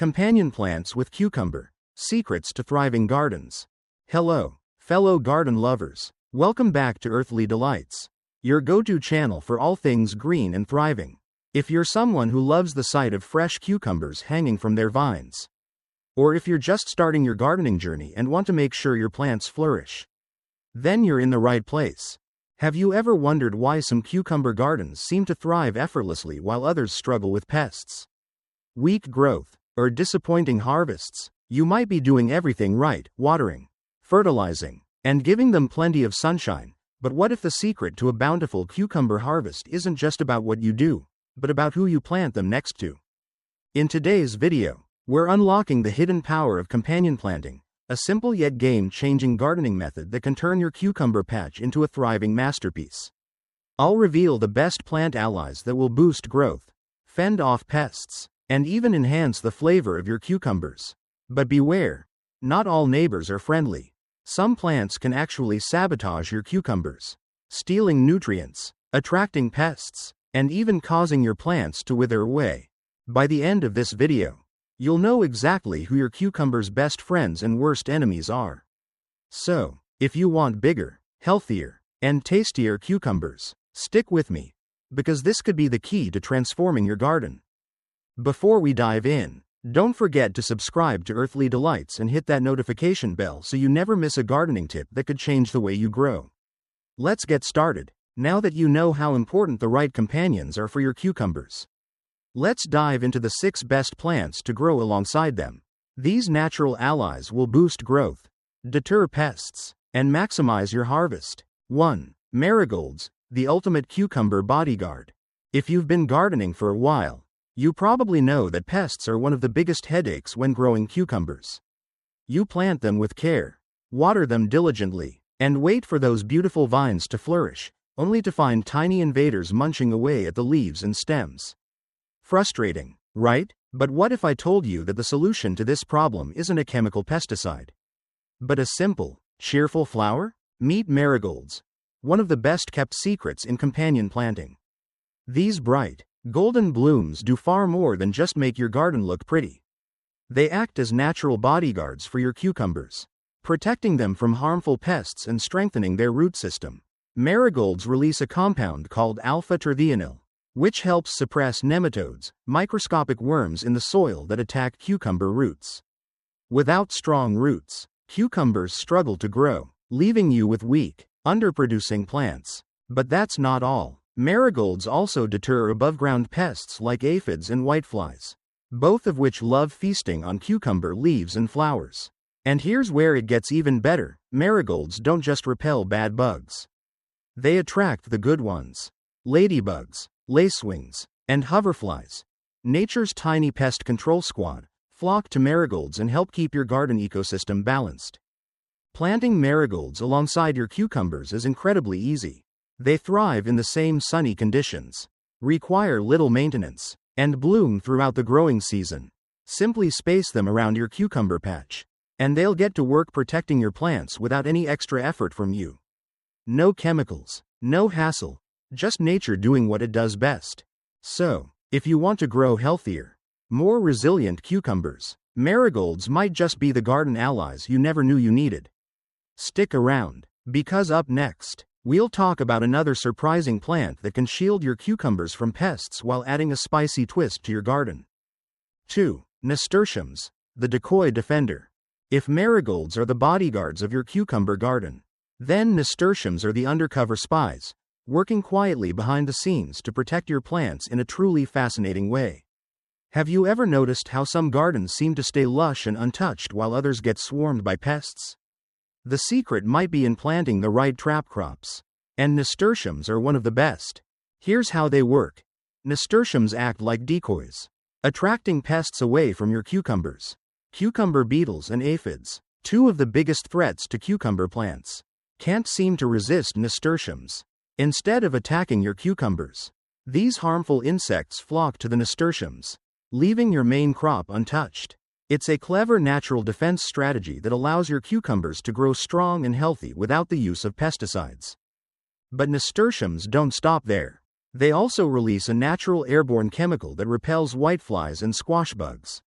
Companion plants with cucumber. Secrets to thriving gardens. Hello, fellow garden lovers. Welcome back to Earthly Delights, your go-to channel for all things green and thriving. If you're someone who loves the sight of fresh cucumbers hanging from their vines, or if you're just starting your gardening journey and want to make sure your plants flourish, then you're in the right place. Have you ever wondered why some cucumber gardens seem to thrive effortlessly while others struggle with pests, weak growth, or disappointing harvests? You might be doing everything right, watering, fertilizing, and giving them plenty of sunshine, but what if the secret to a bountiful cucumber harvest isn't just about what you do, but about who you plant them next to? In today's video, we're unlocking the hidden power of companion planting, a simple yet game-changing gardening method that can turn your cucumber patch into a thriving masterpiece. I'll reveal the best plant allies that will boost growth, fend off pests, and even enhance the flavor of your cucumbers. But beware, not all neighbors are friendly. Some plants can actually sabotage your cucumbers, stealing nutrients, attracting pests, and even causing your plants to wither away. By the end of this video, you'll know exactly who your cucumber's best friends and worst enemies are. So, if you want bigger, healthier, and tastier cucumbers, stick with me, because this could be the key to transforming your garden. Before we dive in, don't forget to subscribe to Earthly Delights and hit that notification bell so you never miss a gardening tip that could change the way you grow. Let's get started. Now that you know how important the right companions are for your cucumbers, let's dive into the 6 best plants to grow alongside them. These natural allies will boost growth, deter pests, and maximize your harvest. 1. Marigolds, the ultimate cucumber bodyguard. If you've been gardening for a while, you probably know that pests are one of the biggest headaches when growing cucumbers. You plant them with care, water them diligently, and wait for those beautiful vines to flourish, only to find tiny invaders munching away at the leaves and stems. Frustrating, right? But what if I told you that the solution to this problem isn't a chemical pesticide, but a simple, cheerful flower? Meet marigolds, one of the best kept secrets in companion planting. These bright, golden blooms do far more than just make your garden look pretty. They act as natural bodyguards for your cucumbers, protecting them from harmful pests and strengthening their root system. Marigolds release a compound called alpha-terthionyl, which helps suppress nematodes, microscopic worms in the soil that attack cucumber roots. Without strong roots, cucumbers struggle to grow, leaving you with weak, underproducing plants. But that's not all. Marigolds also deter above-ground pests like aphids and whiteflies, both of which love feasting on cucumber leaves and flowers. And here's where it gets even better. Marigolds don't just repel bad bugs. They attract the good ones. Ladybugs, lacewings, and hoverflies, nature's tiny pest control squad, flock to marigolds and help keep your garden ecosystem balanced. Planting marigolds alongside your cucumbers is incredibly easy. They thrive in the same sunny conditions, require little maintenance, and bloom throughout the growing season. Simply space them around your cucumber patch, and they'll get to work protecting your plants without any extra effort from you. No chemicals, no hassle, just nature doing what it does best. So, if you want to grow healthier, more resilient cucumbers, marigolds might just be the garden allies you never knew you needed. Stick around, because up next, we'll talk about another surprising plant that can shield your cucumbers from pests while adding a spicy twist to your garden. 2. Nasturtiums, the decoy defender. If marigolds are the bodyguards of your cucumber garden, then nasturtiums are the undercover spies, working quietly behind the scenes to protect your plants in a truly fascinating way. Have you ever noticed how some gardens seem to stay lush and untouched while others get swarmed by pests? The secret might be in planting the right trap crops, and nasturtiums are one of the best. Here's how they work. Nasturtiums act like decoys, attracting pests away from your cucumbers. Cucumber beetles and aphids, 2 of the biggest threats to cucumber plants, can't seem to resist nasturtiums. Instead of attacking your cucumbers, these harmful insects flock to the nasturtiums, leaving your main crop untouched. It's a clever natural defense strategy that allows your cucumbers to grow strong and healthy without the use of pesticides. But nasturtiums don't stop there. They also release a natural airborne chemical that repels whiteflies and squash bugs.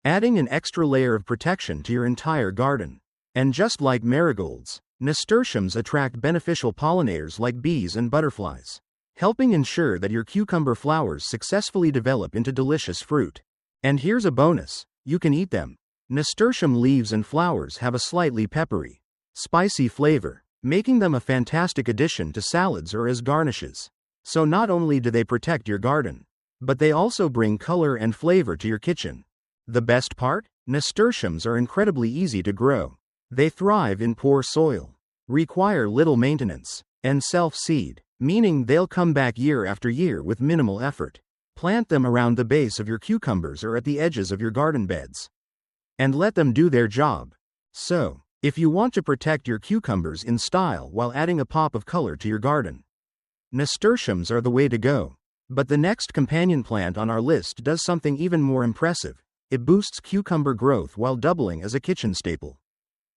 adding an extra layer of protection to your entire garden. And just like marigolds, nasturtiums attract beneficial pollinators like bees and butterflies, helping ensure that your cucumber flowers successfully develop into delicious fruit. And here's a bonus: you can eat them. Nasturtium leaves and flowers have a slightly peppery, spicy flavor, making them a fantastic addition to salads or as garnishes. So not only do they protect your garden, but they also bring color and flavor to your kitchen. The best part? Nasturtiums are incredibly easy to grow. They thrive in poor soil, require little maintenance, and self-seed, meaning they'll come back year after year with minimal effort. Plant them around the base of your cucumbers or at the edges of your garden beds, and let them do their job. So, if you want to protect your cucumbers in style while adding a pop of color to your garden, nasturtiums are the way to go. But the next companion plant on our list does something even more impressive. It boosts cucumber growth while doubling as a kitchen staple.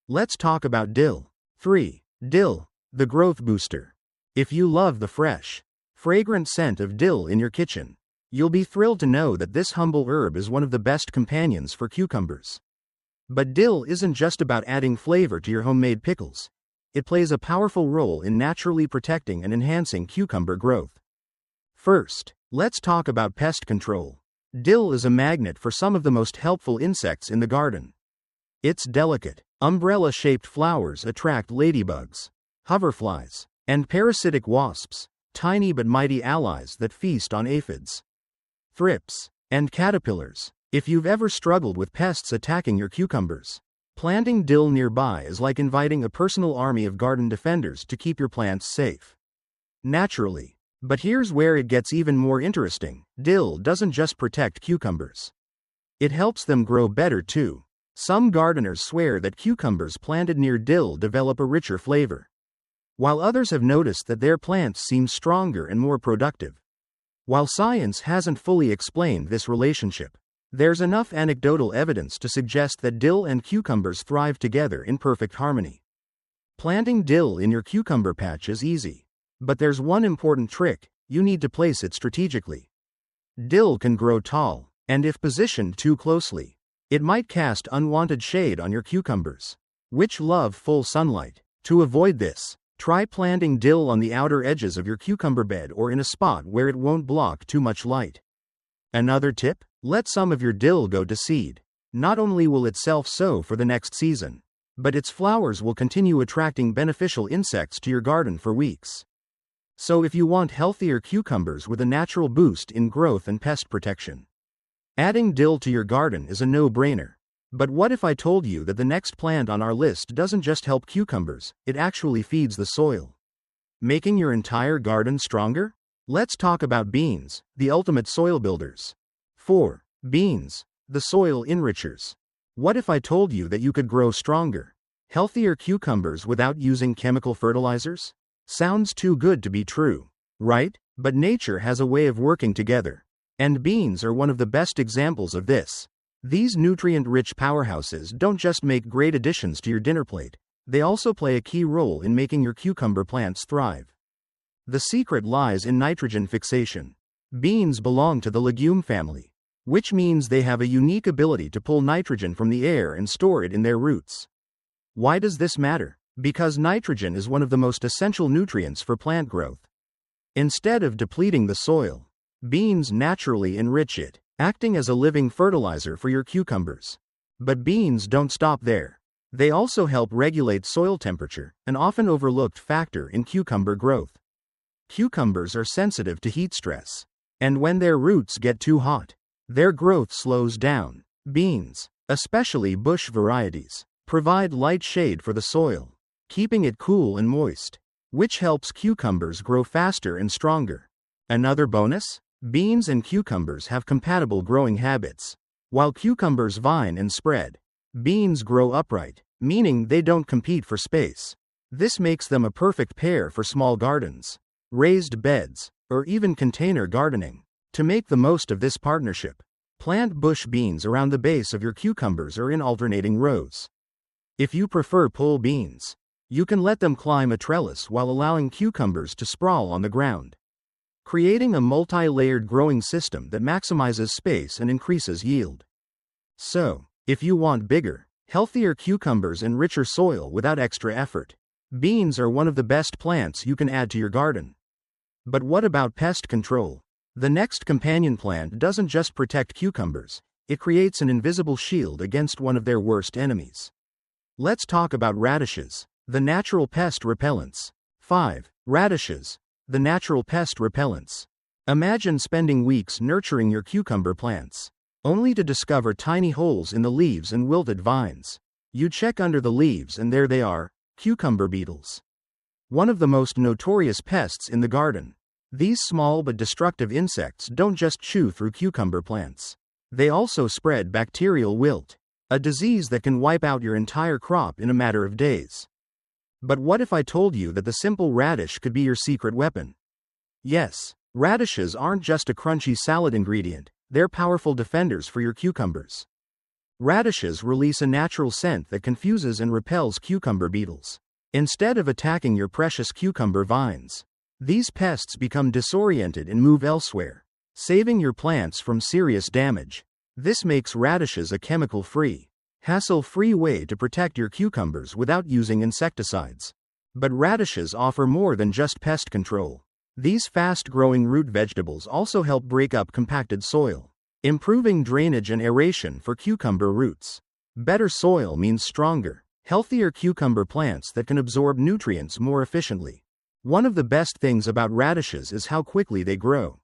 Let's talk about dill. 3. Dill, the growth booster. If you love the fresh, fragrant scent of dill in your kitchen, you'll be thrilled to know that this humble herb is one of the best companions for cucumbers. But dill isn't just about adding flavor to your homemade pickles. It plays a powerful role in naturally protecting and enhancing cucumber growth. First, let's talk about pest control. Dill is a magnet for some of the most helpful insects in the garden. Its delicate, umbrella-shaped flowers attract ladybugs, hoverflies, and parasitic wasps, tiny but mighty allies that feast on aphids, thrips, and caterpillars. If you've ever struggled with pests attacking your cucumbers, planting dill nearby is like inviting a personal army of garden defenders to keep your plants safe. Naturally. But here's where it gets even more interesting. Dill doesn't just protect cucumbers. It helps them grow better too. Some gardeners swear that cucumbers planted near dill develop a richer flavor, while others have noticed that their plants seem stronger and more productive. While science hasn't fully explained this relationship, there's enough anecdotal evidence to suggest that dill and cucumbers thrive together in perfect harmony. Planting dill in your cucumber patch is easy. But there's one important trick: you need to place it strategically. Dill can grow tall, and if positioned too closely, it might cast unwanted shade on your cucumbers, which love full sunlight. To avoid this, try planting dill on the outer edges of your cucumber bed or in a spot where it won't block too much light. Another tip: let some of your dill go to seed. Not only will it self-sow for the next season, but its flowers will continue attracting beneficial insects to your garden for weeks. So if you want healthier cucumbers with a natural boost in growth and pest protection, adding dill to your garden is a no-brainer. But what if I told you that the next plant on our list doesn't just help cucumbers, it actually feeds the soil, making your entire garden stronger? Let's talk about beans, the ultimate soil builders. 4. Beans, the soil enrichers. What if I told you that you could grow stronger, healthier cucumbers without using chemical fertilizers? Sounds too good to be true, right? But nature has a way of working together, and beans are one of the best examples of this. These nutrient-rich powerhouses don't just make great additions to your dinner plate, they also play a key role in making your cucumber plants thrive. The secret lies in nitrogen fixation. Beans belong to the legume family, which means they have a unique ability to pull nitrogen from the air and store it in their roots. Why does this matter? Because nitrogen is one of the most essential nutrients for plant growth. Instead of depleting the soil, beans naturally enrich it, acting as a living fertilizer for your cucumbers. But beans don't stop there. They also help regulate soil temperature, an often overlooked factor in cucumber growth. Cucumbers are sensitive to heat stress, and when their roots get too hot, their growth slows down. Beans, especially bush varieties, provide light shade for the soil, keeping it cool and moist, which helps cucumbers grow faster and stronger. Another bonus? Beans and cucumbers have compatible growing habits. While cucumbers vine and spread, beans grow upright, meaning they don't compete for space. This makes them a perfect pair for small gardens, raised beds, or even container gardening. To make the most of this partnership, plant bush beans around the base of your cucumbers or in alternating rows. If you prefer pole beans, you can let them climb a trellis while allowing cucumbers to sprawl on the ground, creating a multi-layered growing system that maximizes space and increases yield. So, if you want bigger, healthier cucumbers and richer soil without extra effort, beans are one of the best plants you can add to your garden. But what about pest control? The next companion plant doesn't just protect cucumbers, it creates an invisible shield against one of their worst enemies. Let's talk about radishes, the natural pest repellents. 5. Radishes, the natural pest repellents. Imagine spending weeks nurturing your cucumber plants, only to discover tiny holes in the leaves and wilted vines. You check under the leaves and there they are, cucumber beetles. One of the most notorious pests in the garden. These small but destructive insects don't just chew through cucumber plants. They also spread bacterial wilt, a disease that can wipe out your entire crop in a matter of days. But what if I told you that the simple radish could be your secret weapon? Yes, radishes aren't just a crunchy salad ingredient, they're powerful defenders for your cucumbers. Radishes release a natural scent that confuses and repels cucumber beetles. Instead of attacking your precious cucumber vines, these pests become disoriented and move elsewhere, saving your plants from serious damage. This makes radishes a chemical-free, hassle-free way to protect your cucumbers without using insecticides. But radishes offer more than just pest control. These fast-growing root vegetables also help break up compacted soil, improving drainage and aeration for cucumber roots. Better soil means stronger, healthier cucumber plants that can absorb nutrients more efficiently. One of the best things about radishes is how quickly they grow.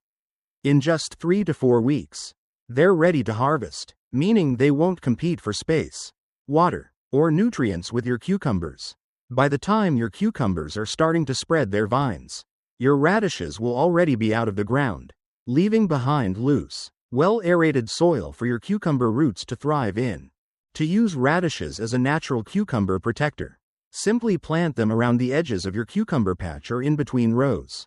In just 3 to 4 weeks, they're ready to harvest, meaning they won't compete for space, water, or nutrients with your cucumbers. By the time your cucumbers are starting to spread their vines, your radishes will already be out of the ground, leaving behind loose, well-aerated soil for your cucumber roots to thrive in. To use radishes as a natural cucumber protector, simply plant them around the edges of your cucumber patch or in between rows.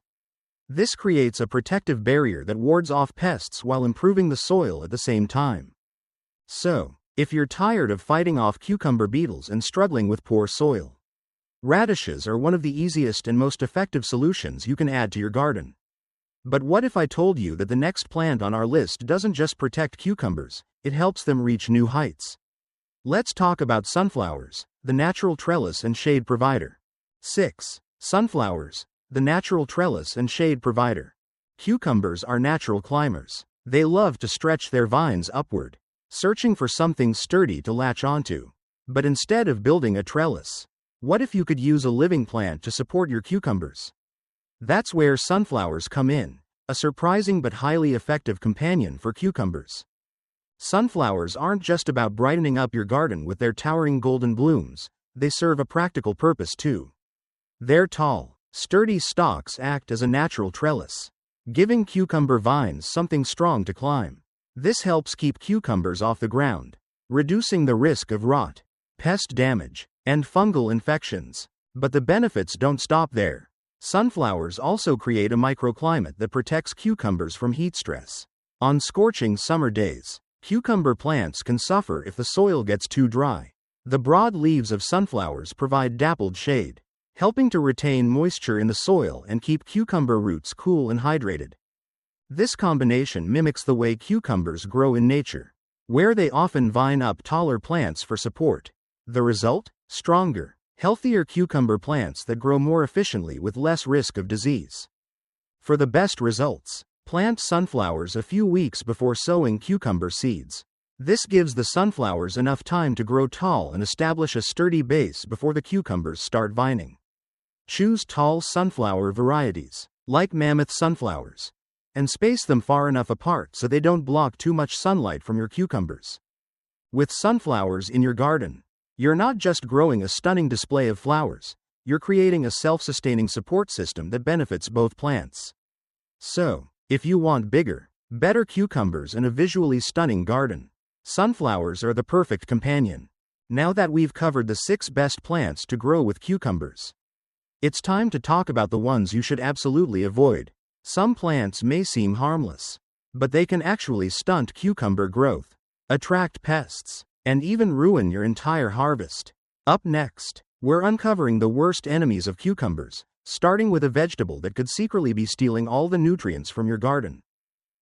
This creates a protective barrier that wards off pests while improving the soil at the same time. So, if you're tired of fighting off cucumber beetles and struggling with poor soil, radishes are one of the easiest and most effective solutions you can add to your garden. But what if I told you that the next plant on our list doesn't just protect cucumbers, it helps them reach new heights? Let's talk about sunflowers, the natural trellis and shade provider. 6. Sunflowers, the natural trellis and shade provider. Cucumbers are natural climbers. They love to stretch their vines upward, searching for something sturdy to latch onto. But instead of building a trellis, what if you could use a living plant to support your cucumbers? That's where sunflowers come in, a surprising but highly effective companion for cucumbers. Sunflowers aren't just about brightening up your garden with their towering golden blooms, they serve a practical purpose too. Their tall, sturdy stalks act as a natural trellis, giving cucumber vines something strong to climb. This helps keep cucumbers off the ground, reducing the risk of rot, pest damage, and fungal infections. But the benefits don't stop there. Sunflowers also create a microclimate that protects cucumbers from heat stress. On scorching summer days, cucumber plants can suffer if the soil gets too dry. The broad leaves of sunflowers provide dappled shade, helping to retain moisture in the soil and keep cucumber roots cool and hydrated. This combination mimics the way cucumbers grow in nature, where they often vine up taller plants for support. The result? Stronger, healthier cucumber plants that grow more efficiently with less risk of disease. For the best results, plant sunflowers a few weeks before sowing cucumber seeds. This gives the sunflowers enough time to grow tall and establish a sturdy base before the cucumbers start vining. Choose tall sunflower varieties, like mammoth sunflowers, and space them far enough apart so they don't block too much sunlight from your cucumbers. With sunflowers in your garden, you're not just growing a stunning display of flowers, you're creating a self-sustaining support system that benefits both plants. So, if you want bigger, better cucumbers and a visually stunning garden, sunflowers are the perfect companion. Now that we've covered the 6 best plants to grow with cucumbers, it's time to talk about the ones you should absolutely avoid. Some plants may seem harmless, but they can actually stunt cucumber growth, attract pests, and even ruin your entire harvest. Up next, we're uncovering the worst enemies of cucumbers, starting with a vegetable that could secretly be stealing all the nutrients from your garden.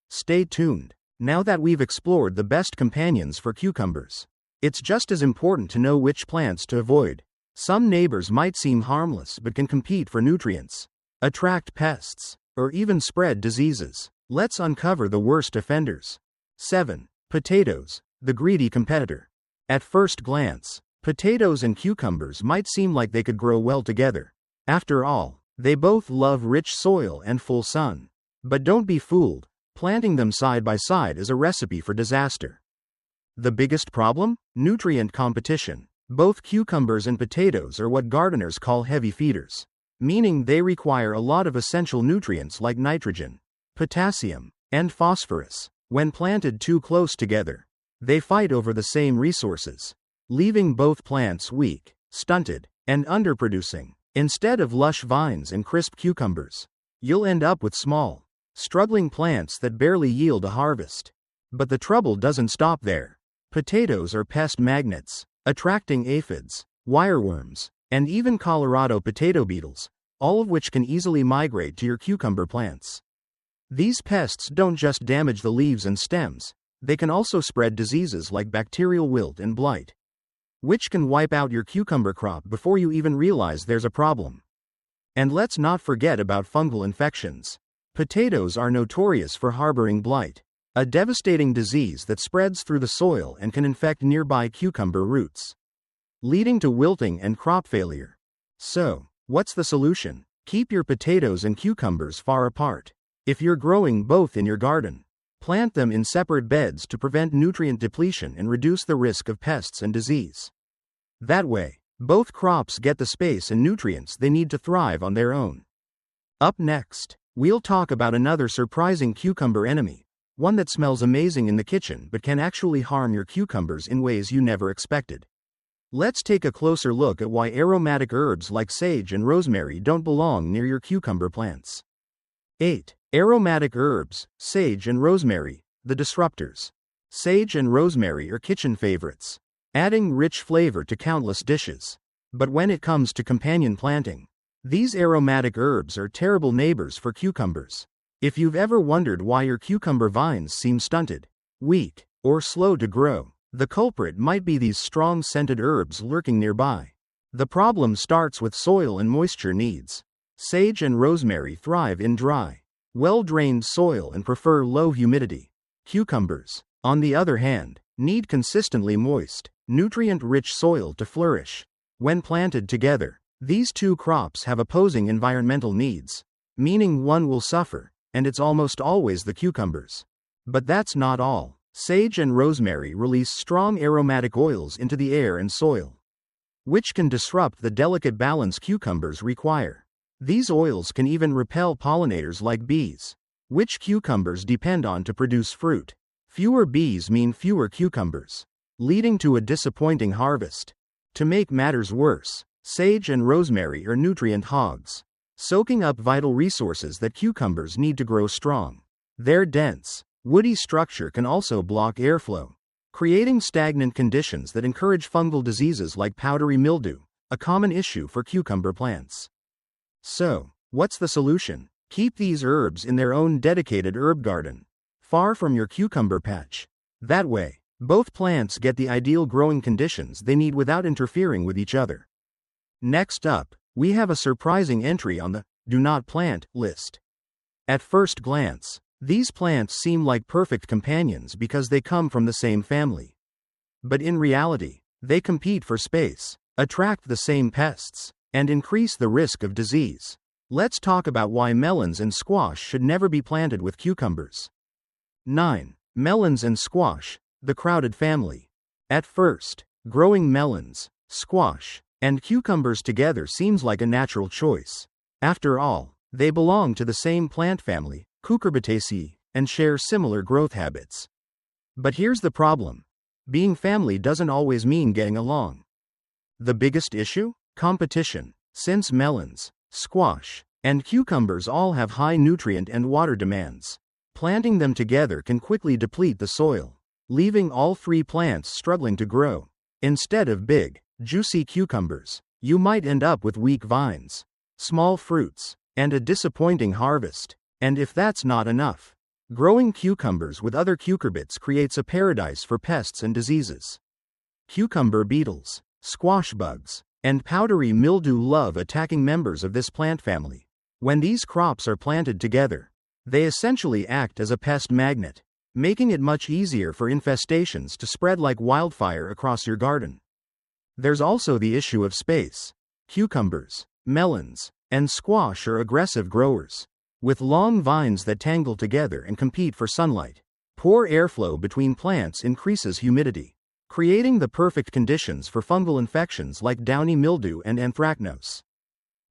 Stay tuned. Now that we've explored the best companions for cucumbers, it's just as important to know which plants to avoid. Some neighbors might seem harmless but can compete for nutrients, attract pests, or even spread diseases. Let's uncover the worst offenders. 7. Potatoes, the greedy competitor. At first glance, potatoes and cucumbers might seem like they could grow well together. After all, they both love rich soil and full sun. But don't be fooled, planting them side by side is a recipe for disaster. The biggest problem? Nutrient competition. Both cucumbers and potatoes are what gardeners call heavy feeders, meaning they require a lot of essential nutrients like nitrogen, potassium, and phosphorus. When planted too close together, they fight over the same resources, leaving both plants weak, stunted, and underproducing. Instead of lush vines and crisp cucumbers, you'll end up with small, struggling plants that barely yield a harvest. But the trouble doesn't stop there. Potatoes are pest magnets, attracting aphids, wireworms, and even Colorado potato beetles, all of which can easily migrate to your cucumber plants. These pests don't just damage the leaves and stems, they can also spread diseases like bacterial wilt and blight, which can wipe out your cucumber crop before you even realize there's a problem. And let's not forget about fungal infections. Potatoes are notorious for harboring blight, a devastating disease that spreads through the soil and can infect nearby cucumber roots, leading to wilting and crop failure. So, what's the solution? Keep your potatoes and cucumbers far apart. If you're growing both in your garden, plant them in separate beds to prevent nutrient depletion and reduce the risk of pests and disease. That way, both crops get the space and nutrients they need to thrive on their own. Up next, we'll talk about another surprising cucumber enemy, one that smells amazing in the kitchen but can actually harm your cucumbers in ways you never expected. Let's take a closer look at why aromatic herbs like sage and rosemary don't belong near your cucumber plants. 8. Aromatic herbs, sage and rosemary, the disruptors. Sage and rosemary are kitchen favorites, adding rich flavor to countless dishes. But when it comes to companion planting, these aromatic herbs are terrible neighbors for cucumbers. If you've ever wondered why your cucumber vines seem stunted, weak, or slow to grow, the culprit might be these strong scented herbs lurking nearby. The problem starts with soil and moisture needs. Sage and rosemary thrive in dry, well-drained soil and prefer low humidity. Cucumbers, on the other hand, need consistently moist, nutrient-rich soil to flourish. When planted together, these two crops have opposing environmental needs, meaning one will suffer, and it's almost always the cucumbers. But that's not all. Sage and rosemary release strong aromatic oils into the air and soil, which can disrupt the delicate balance cucumbers require. These oils can even repel pollinators like bees, which cucumbers depend on to produce fruit. Fewer bees mean fewer cucumbers, leading to a disappointing harvest. To make matters worse, sage and rosemary are nutrient hogs, soaking up vital resources that cucumbers need to grow strong. Their dense, woody structure can also block airflow, creating stagnant conditions that encourage fungal diseases like powdery mildew, a common issue for cucumber plants. So, what's the solution? Keep these herbs in their own dedicated herb garden, far from your cucumber patch. That way, both plants get the ideal growing conditions they need without interfering with each other. Next up, we have a surprising entry on the "Do Not Plant" list. At first glance, these plants seem like perfect companions because they come from the same family. But in reality, they compete for space, attract the same pests, and increase the risk of disease. Let's talk about why melons and squash should never be planted with cucumbers. 9. Melons and squash, the crowded family. At first, growing melons, squash, and cucumbers together seems like a natural choice. After all, they belong to the same plant family, Cucurbitaceae, and share similar growth habits. But here's the problem. Being family doesn't always mean getting along. The biggest issue? Competition. Since melons, squash, and cucumbers all have high nutrient and water demands, planting them together can quickly deplete the soil, leaving all three plants struggling to grow. Instead of big, juicy cucumbers, you might end up with weak vines, small fruits, and a disappointing harvest. And if that's not enough, Growing cucumbers with other cucurbits creates a paradise for pests and diseases. Cucumber beetles, squash bugs, and powdery mildew love attacking members of this plant family. When these crops are planted together, they essentially act as a pest magnet, making it much easier for infestations to spread like wildfire across your garden. There's also the issue of space. Cucumbers, melons, and squash are aggressive growers, with long vines that tangle together and compete for sunlight. Poor airflow between plants increases humidity, creating the perfect conditions for fungal infections like downy mildew and anthracnose.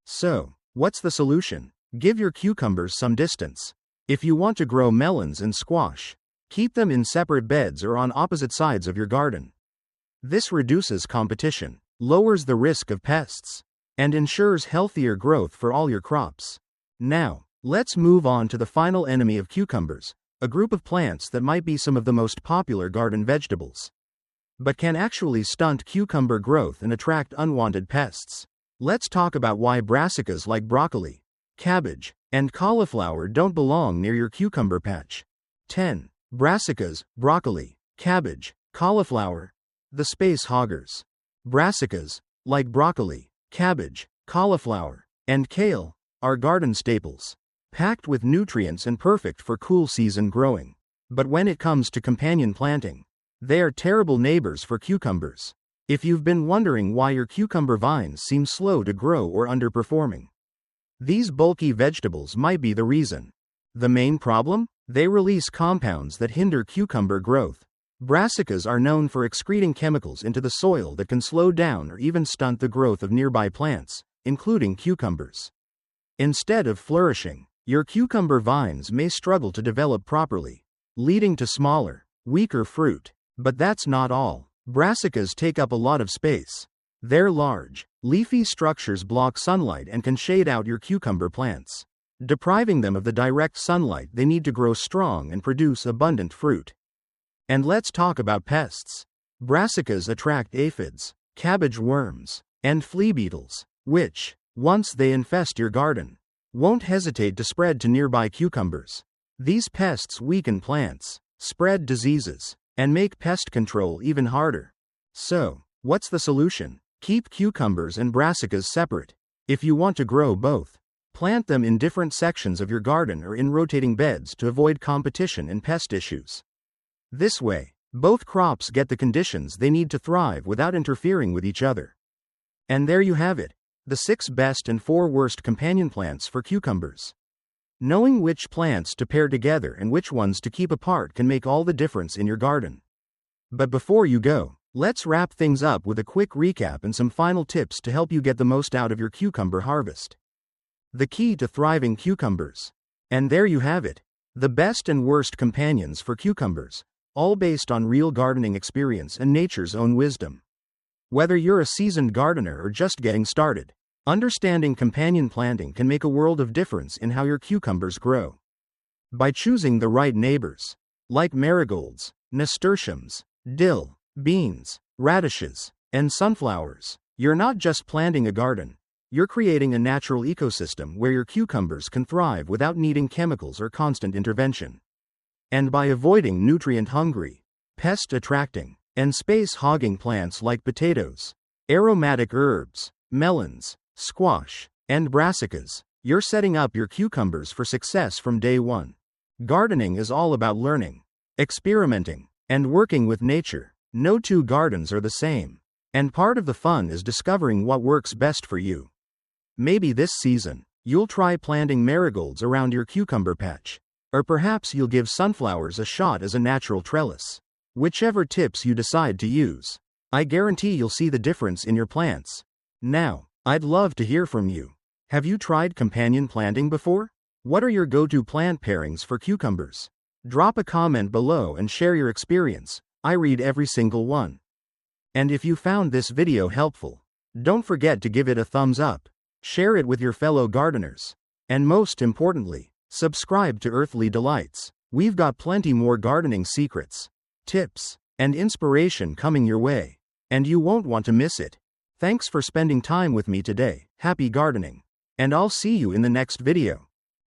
So, what's the solution? Give your cucumbers some distance. If you want to grow melons and squash, keep them in separate beds or on opposite sides of your garden. This reduces competition, lowers the risk of pests, and ensures healthier growth for all your crops. Now, let's move on to the final enemy of cucumbers, a group of plants that might be some of the most popular garden vegetables, but can actually stunt cucumber growth and attract unwanted pests. Let's talk about why brassicas like broccoli, cabbage, and cauliflower don't belong near your cucumber patch. 10. Brassicas, broccoli, cabbage, cauliflower. The space hoggers. Brassicas, like broccoli, cabbage, cauliflower, and kale, are garden staples, packed with nutrients and perfect for cool season growing. But when it comes to companion planting, they are terrible neighbors for cucumbers. If you've been wondering why your cucumber vines seem slow to grow or underperforming, these bulky vegetables might be the reason. The main problem? They release compounds that hinder cucumber growth. Brassicas are known for excreting chemicals into the soil that can slow down or even stunt the growth of nearby plants, including cucumbers. Instead of flourishing, your cucumber vines may struggle to develop properly, leading to smaller, weaker fruit. But that's not all. Brassicas take up a lot of space. Their large, leafy structures block sunlight and can shade out your cucumber plants, depriving them of the direct sunlight they need to grow strong and produce abundant fruit. And let's talk about pests. Brassicas attract aphids, cabbage worms, and flea beetles, which, once they infest your garden, won't hesitate to spread to nearby cucumbers. These pests weaken plants, spread diseases, and make pest control even harder. So, what's the solution? Keep cucumbers and brassicas separate. If you want to grow both, plant them in different sections of your garden or in rotating beds to avoid competition and pest issues. This way, both crops get the conditions they need to thrive without interfering with each other. And there you have it, the 6 best and 4 worst companion plants for cucumbers. Knowing which plants to pair together and which ones to keep apart can make all the difference in your garden. But before you go, let's wrap things up with a quick recap and some final tips to help you get the most out of your cucumber harvest. The key to thriving cucumbers. And there you have it, the best and worst companions for cucumbers, all based on real gardening experience and nature's own wisdom. Whether you're a seasoned gardener or just getting started, understanding companion planting can make a world of difference in how your cucumbers grow. By choosing the right neighbors, like marigolds, nasturtiums, dill, beans, radishes, and sunflowers, you're not just planting a garden, you're creating a natural ecosystem where your cucumbers can thrive without needing chemicals or constant intervention. And by avoiding nutrient-hungry, pest-attracting, and space-hogging plants like potatoes, aromatic herbs, melons, squash, and brassicas, you're setting up your cucumbers for success from day one. Gardening is all about learning, experimenting, and working with nature. No two gardens are the same, and part of the fun is discovering what works best for you. Maybe this season, you'll try planting marigolds around your cucumber patch, or perhaps you'll give sunflowers a shot as a natural trellis. Whichever tips you decide to use, I guarantee you'll see the difference in your plants. Now, I'd love to hear from you. Have you tried companion planting before? What are your go-to plant pairings for cucumbers? Drop a comment below and share your experience. I read every single one. And if you found this video helpful, don't forget to give it a thumbs up, share it with your fellow gardeners, and most importantly, subscribe to Earthly Delights. We've got plenty more gardening secrets, tips, and inspiration coming your way, and you won't want to miss it. Thanks for spending time with me today. Happy gardening, and I'll see you in the next video.